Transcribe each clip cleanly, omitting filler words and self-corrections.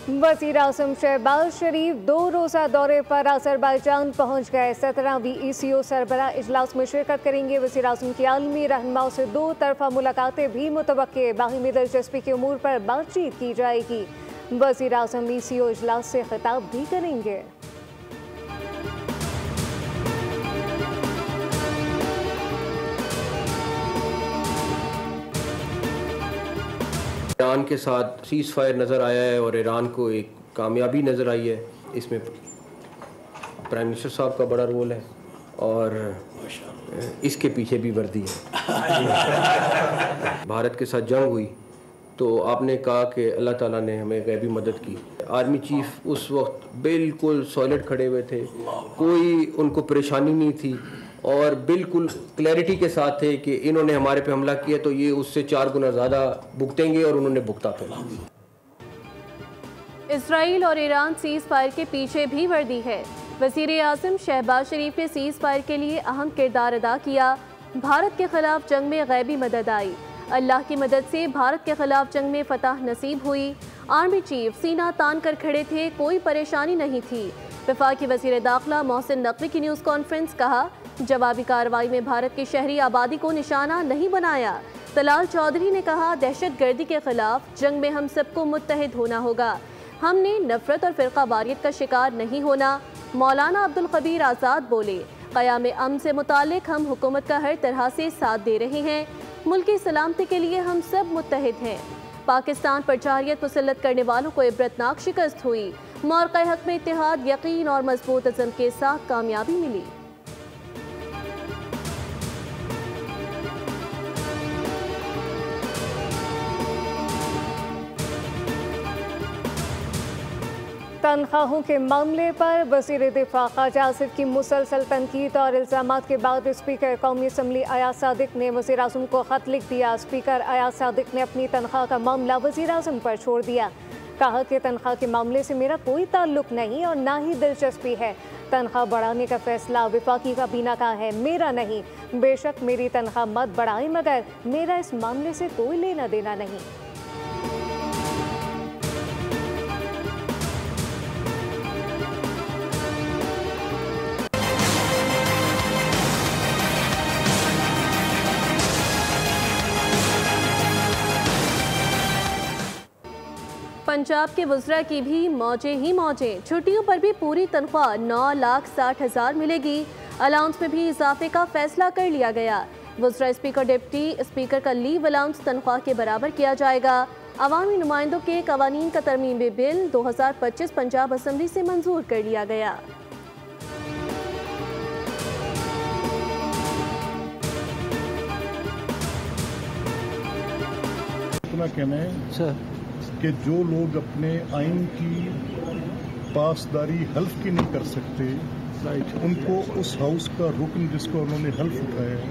वज़ीर आज़म शहबाज शरीफ 2 रोज़ा दौरे पर अज़रबैजान पहुँच गए। 17वीं ECO सरबराह इजलास में शिरकत करेंगे। वज़ीर आज़म की आलमी रहनुमाओं से 2 तरफ़ा मुलाकातें भी मुतवक्के। बाहिमी दिलचस्पी के उमूर पर बातचीत की जाएगी। वज़ीर आज़म ECO इजलास से खिताब भी करेंगे। ईरान के साथ सीज़ फायर नज़र आया है और ईरान को एक कामयाबी नज़र आई है। इसमें प्राइम मिनिस्टर साहब का बड़ा रोल है और इसके पीछे भी वर्दी है। भारत के साथ जंग हुई तो आपने कहा कि अल्लाह ताला ने हमें गैबी मदद की। आर्मी चीफ उस वक्त बिल्कुल सॉलिड खड़े हुए थे, कोई उनको परेशानी नहीं थी और बिल्कुल क्लैरिटी के साथ थे कि इन्होंने हमारे पे हमला किया तो ये उससे 4 गुना ज़्यादा भुगतेंगे और उन्होंने भुगता फिर। इसराइल और ईरान सीज़ फायर के पीछे भी वर्दी है। वज़ीर आज़म शहबाज शरीफ ने सीज़ फायर के लिए अहम किरदार अदा किया। भारत के खिलाफ जंग में गैबी मदद आई। अल्लाह की मदद से भारत के खिलाफ जंग में फतह नसीब हुई। आर्मी चीफ सीना तान कर खड़े थे, कोई परेशानी नहीं थी। वफाकी वज़ीर दाखिला मोहसिन नकवी की न्यूज़ कॉन्फ्रेंस, कहा जवाबी कार्रवाई में भारत की शहरी आबादी को निशाना नहीं बनाया। तलाल चौधरी ने कहा दहशत गर्दी के खिलाफ जंग में हम सबको मुत्तहिद होना होगा। हमने नफरत और फिरका वारियत का शिकार नहीं होना। मौलाना अब्दुल खबीर आज़ाद बोले क़याम अमन से मुतालिक हम हुकूमत का हर तरह से साथ दे रहे हैं। मुल्क की सलामती के लिए हम सब मुत्तहिद हैं। पाकिस्तान पर जारियत मुसल्लत करने वालों को इबरतनाक शिकस्त हुई। मौक़े हक में इत्तेहाद, यकीन और मजबूत अज़म के साथ कामयाबी मिली। तनख्वाहों के मामले पर वज़ीर दिफा ख्वाजा आसिफ की मुसलसल तनकीद और इल्ज़ामात के बाद स्पीकर कौमी असम्बली अयाज सादिक ने वज़ीर आज़म को ख़त लिख दिया। स्पीकर अयाज सादिक ने अपनी तनख्वाह का मामला वज़ीर आज़म पर छोड़ दिया। कहा कि तनख्वाह के मामले से मेरा कोई ताल्लुक नहीं और ना ही दिलचस्पी है। तनख्वाह बढ़ाने का फैसला वफाकी काबीना का है, मेरा नहीं। बेशक मेरी तनख्वाह मत बढ़ाएं, मगर मेरा इस मामले से कोई लेना देना नहीं। पंजाब के वज़रा की भी मौजें ही मौजें। छुट्टियों पर भी पूरी तनख्वाह 9,60,000 मिलेगी। अलाउंस में भी इजाफे का फैसला कर लिया गया। वज़रा, स्पीकर, डिप्टी स्पीकर का लीव अलाउंस तनख्वाह के बराबर किया जाएगा। अवामी नुमाइंदों के कवानीन का तरमीमी बिल 2025 पंजाब असम्बली से मंजूर कर लिया गया। कहना है सर कि जो लोग अपने आइन की पासदारी हल्फ की नहीं कर सकते, उनको उस हाउस का रुकन जिसको उन्होंने हल्फ उठाया है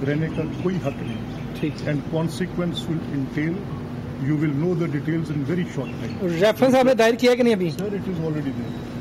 रहने का कोई हक नहीं। ठीक। And consequence will entail, you will know the details in very short time. Reference आपने दायर किया कि नहीं अभी? Sir, it is already there.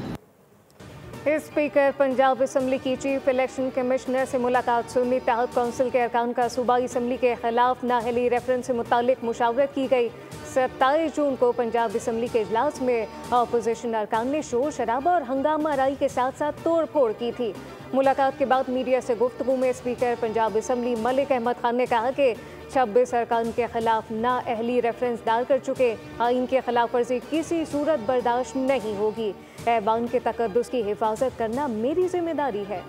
Speaker Punjab assembly की चीफ इलेक्शन कमिश्नर से मुलाकात। सुन्नी इत्तेहाद कौंसिल के अरकान का सूबाई असम्बली के खिलाफ नाअहली रेफरेंस से मुतालिक मुशावरत की गई। 27 जून को पंजाब असम्बली के इजलास में अपोजिशन अरकान ने शोर शराबा और हंगामा राई के साथ साथ तोड़ फोड़ की थी। मुलाकात के बाद मीडिया से गुफ्तगू में स्पीकर पंजाब असम्बली मलिक अहमद खान ने कहा कि 26 अरकान के खिलाफ नाअहली रेफरेंस दायर कर चुके। आइन के खिलाफ वर्जी किसी सूरत बर्दाश्त नहीं होगी। ऐवान के तकद्दुस की हिफाजत करना मेरी जिम्मेदारी है।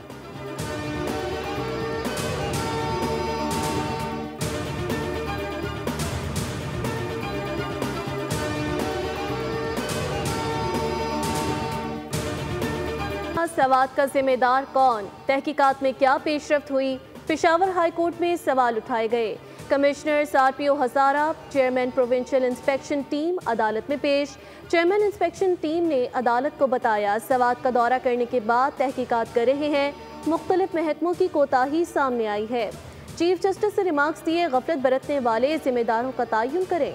सवात का जिम्मेदार कौन? तहकीकात में क्या पेशरफ्त हुई? पेशावर हाई कोर्ट में सवाल उठाए गए। कमिश्नर RPO हज़ारा, चेयरमैन प्रोविंशियल इंस्पेक्शन टीम अदालत में पेश। चेयरमैन इंस्पेक्शन टीम ने अदालत को बताया सवात का दौरा करने के बाद तहकीकात कर रहे हैं। मुख्तलिफ महकमों की कोताही सामने आई है। चीफ जस्टिस से रिमार्क्स दिए, गफलत बरतने वाले जिम्मेदारों का तयन करें।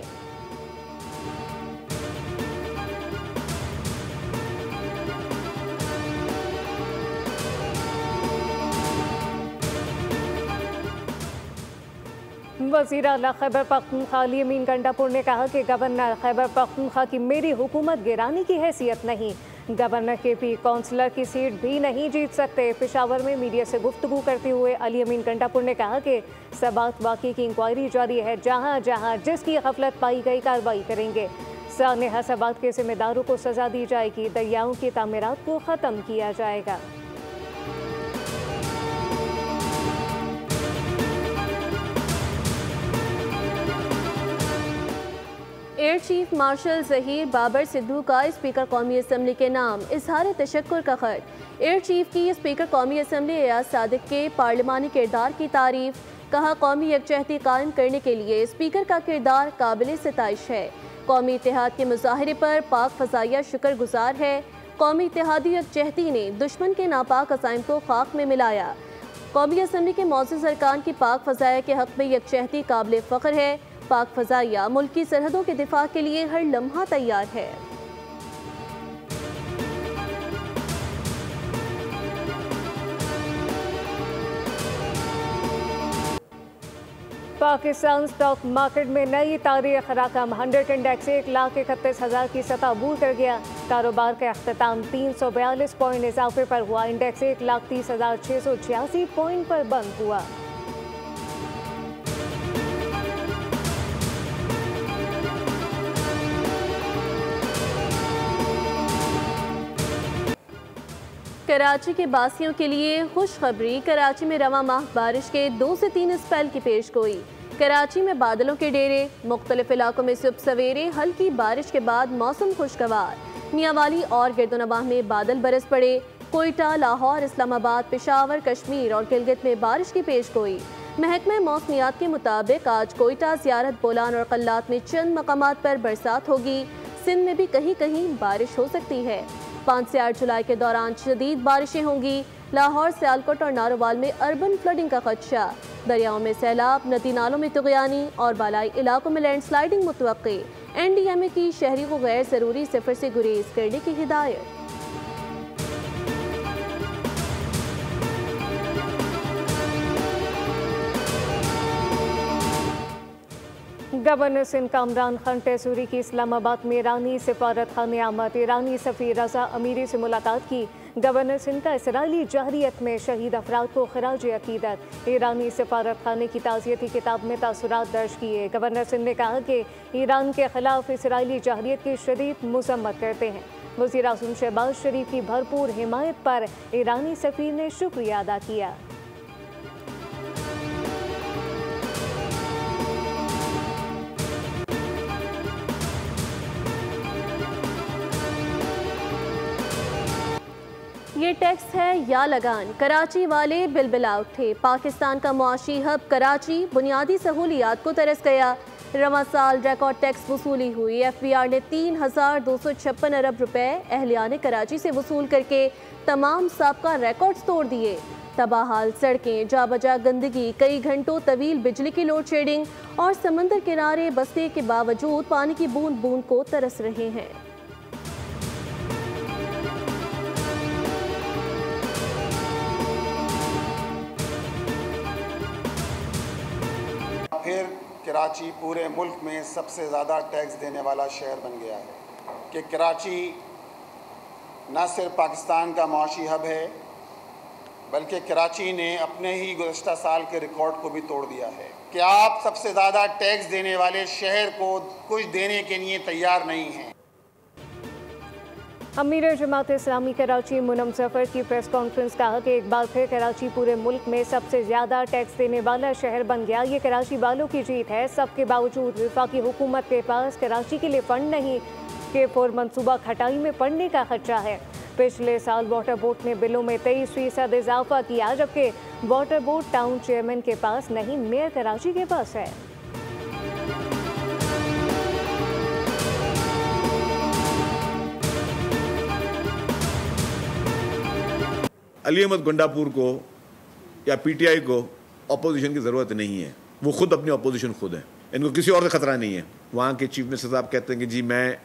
वज़ीर आला खैबर पख्तूनख्वा अली अमीन गंडापुर ने कहा कि गवर्नर खैबर पख्तूनख्वा की मेरी हुकूमत गिराने की हैसियत नहीं। गवर्नर के पी काउंसलर की सीट भी नहीं जीत सकते। पेशावर में मीडिया से गुफ्तगू करते हुए अली अमीन गंडापुर ने कहा कि सबात वाक़े की इंक्वायरी जारी है। जहाँ जहाँ जिसकी गफलत पाई गई कार्रवाई करेंगे। सानेहा सबात के जिम्मेदारों को सजा दी जाएगी। दरियाओं की तामीरात को ख़त्म किया जाएगा। Air chief marshal Zaheer Babar Sidhu का स्पीकर कौमी असम्बली के नाम इजहार तशक्कुर का खत। एयर चीफ की स्पीकर कौमी असम्बली एयाज सादिक के पार्लिमानी किरदार की तारीफ। कहा, कौमी यकजहती कायम करने के लिए स्पीकर का किरदार काबिल सिताइश है। कौमी इत्तेहाद के मुजाहरे पर पाक फ़ज़ाइया शुक्रगुजार है। कौमी इत्तेहादी यकजहती ने दुश्मन के नापाक अज़ाइम को खाक में मिलाया। कौमी असम्बली के मौजूद अरकान की पाक फ़ज़ाइया के हक़ में यकजहती काबिल फ़ख्र है। पाक फ़ज़ाइया मुल्क की सरहदों के दिफा के लिए हर लम्हा तैयार है। पाकिस्तान स्टॉक मार्केट में नई तारीख। रकम 100 इंडेक्स 1,31,000 की सतह अबूर कर गया। कारोबार का अख्ताम 342 पॉइंट इजाफे पर हुआ। इंडेक्स 1,30,686 पॉइंट पर बंद हुआ। कराची के बासियों के लिए खुशखबरी। कराची में रवा माह बारिश के 2 से 3 स्पेल की पेशगोई। कराची में बादलों के डेरे। मुख्तलिफ इलाकों में सुबह सवेरे हल्की बारिश के बाद मौसम खुशगवार। मियांवाली और गिरदोनवाह में बादल बरस पड़े। कोयटा, लाहौर, इस्लामाबाद, पेशावर, कश्मीर और गिलगित में बारिश की पेशगोई। महकमा मौसमियात के मुताबिक आज कोयटा, ज़ियारत, बोलान और कल्लात में चंद मकामात पर बरसात होगी। सिंध में भी कहीं कहीं बारिश हो सकती है। 5 से 8 जुलाई के दौरान शदीद बारिशें होंगी। लाहौर, सियालकोट और नारोवाल में अर्बन फ्लडिंग का खदशा। दरियाओं में सैलाब, नदी नालों में तुग़यानी और बालाई इलाकों में लैंडस्लाइडिंग मुतवक्की। NDMA की शहरी को गैर ज़रूरी सफ़र से गुरेज करने की हिदायत। गवर्नर सिंध कामरान खान तैसूरी की इस्लामाबाद में ईरानी सिफारत खाने आमद। ईरानी सफ़ीर रज़ा अमीरी से मुलाकात की। गवर्नर सिंध का इसराइली जहरियत में शहीद अफराद को खराज अकीदत। ईरानी सिफारत खाने की ताज़ियती किताब में तासुरात दर्ज किए। गवर्नर सिंध ने कहा कि ईरान के खिलाफ इसराइली जहरियत की शदीद मज़म्मत करते हैं। वज़ीर आज़म शहबाज शरीफ की भरपूर हिमायत पर ईरानी सफ़ीर ने शुक्रिया अदा किया। ये टैक्स है या लगान। कराची वाले बिलबिला उठे। पाकिस्तान का मुआशी हब कराची बुनियादी सहूलियात को तरस गया। रवां साल रिकॉर्ड टैक्स वसूली हुई। FBR ने 3,256 अरब रुपए अहलियान कराची से वसूल करके तमाम साबका रिकॉर्ड्स तोड़ दिए। तबाहाल सड़कें, जाबजा गंदगी, कई घंटों तवील बिजली की लोड शेडिंग और समंदर किनारे बसने के बावजूद पानी की बूंद बूंद को तरस रहे हैं। फिर कराची पूरे मुल्क में सबसे ज़्यादा टैक्स देने वाला शहर बन गया है कि कराची न सिर्फ पाकिस्तान का मुआशी हब है बल्कि कराची ने अपने ही गुज़श्ता साल के रिकॉर्ड को भी तोड़ दिया है कि आप सबसे ज़्यादा टैक्स देने वाले शहर को कुछ देने के लिए तैयार नहीं हैं। अमीर जमात इस्लामी कराची मुनम जफर की प्रेस कॉन्फ्रेंस कहा कि एक बार फिर कराची पूरे मुल्क में सबसे ज़्यादा टैक्स देने वाला शहर बन गया। ये कराची वालों की जीत है। सबके बावजूद वफाकी हुकूमत के पास कराची के लिए फंड नहीं कि फोर मनसूबा खटाई में पड़ने का खर्चा है। पिछले साल वाटर बोर्ड ने बिलों में 23% इजाफा किया, जबकि वाटर बोर्ड टाउन चेयरमैन के पास नहीं, मेयर कराची के पास है। अली अहमद गंडापुर को या PTI को अपोजिशन की ज़रूरत नहीं है। वो खुद अपनी अपोजिशन खुद है। इनको किसी और का ख़तरा नहीं है। वहाँ के चीफ मिनिस्टर साहब कहते हैं कि जी मैं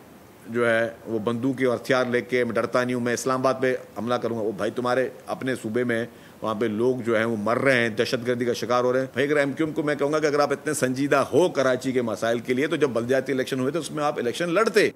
जो है वो बंदूक और हथियार लेके मैं डरता नहीं हूँ, मैं इस्लामाबाद पे हमला करूँगा। वो भाई तुम्हारे अपने सूबे में वहाँ पे लोग जो हैं वो मर रहे हैं, दहशतगर्दी का शिकार हो रहे हैं। भाई अगर एमक्यूएम को मैं कहूँगा कि अगर आप इतने संजीदा हो कराची के मसाइल के लिए तो जब बलदियाती इलेक्शन हुए थे उसमें आप इलेक्शन लड़ते।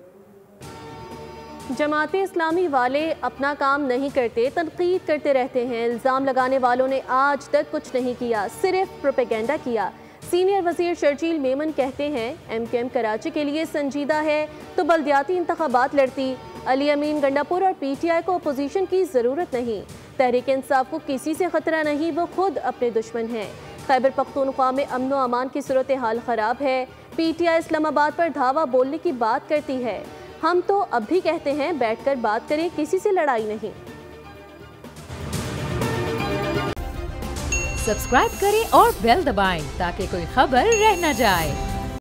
जमाते इस्लामी वाले अपना काम नहीं करते, तनकीद करते रहते हैं। इल्ज़ाम लगाने वालों ने आज तक कुछ नहीं किया, सिर्फ प्रोपेगेंडा किया। सीनियर वजीर शर्जील मेमन कहते हैं एमक्यूएम कराची के लिए संजीदा है तो बल्दियाती इंतखाबात लड़ती। अली अमीन गंडापुर और पीटीआई को अपोजिशन की ज़रूरत नहीं। तहरीक इंसाफ को किसी से ख़तरा नहीं, वो खुद अपने दुश्मन हैं। खैबर पख्तूनख्वा में अमन व अमान की सूरत हाल ख़राब है। पीटीआई इस्लामाबाद पर धावा बोलने की बात करती है। हम तो अब भी कहते हैं बैठकर बात करें, किसी से लड़ाई नहीं। सब्सक्राइब करें और बेल दबाएं ताकि कोई खबर रह न जाए।